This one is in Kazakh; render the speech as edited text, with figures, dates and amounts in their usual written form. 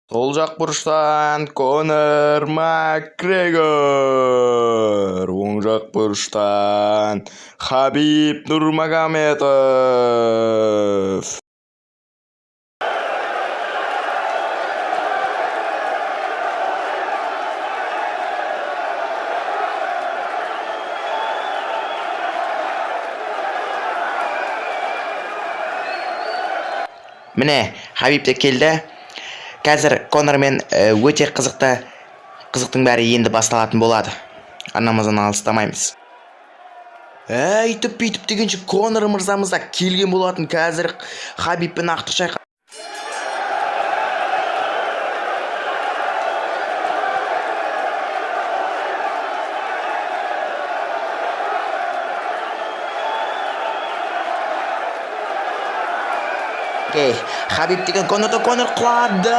Сол жақ бұрыштан Конор Макгрегор, оң жақ бұрыштан Хабиб Нурмагомедов. Міне, Хабиб те келді. Қазір Конормен өте қызықтың бәрі енді басталатын болады. Арнамыздан алыстамаймыз. Өйтіп дегенше Конор мырзамыз да келген болатын. Қазір Хабибпен ақтық шайқас. Хабиб деген Конор құлады.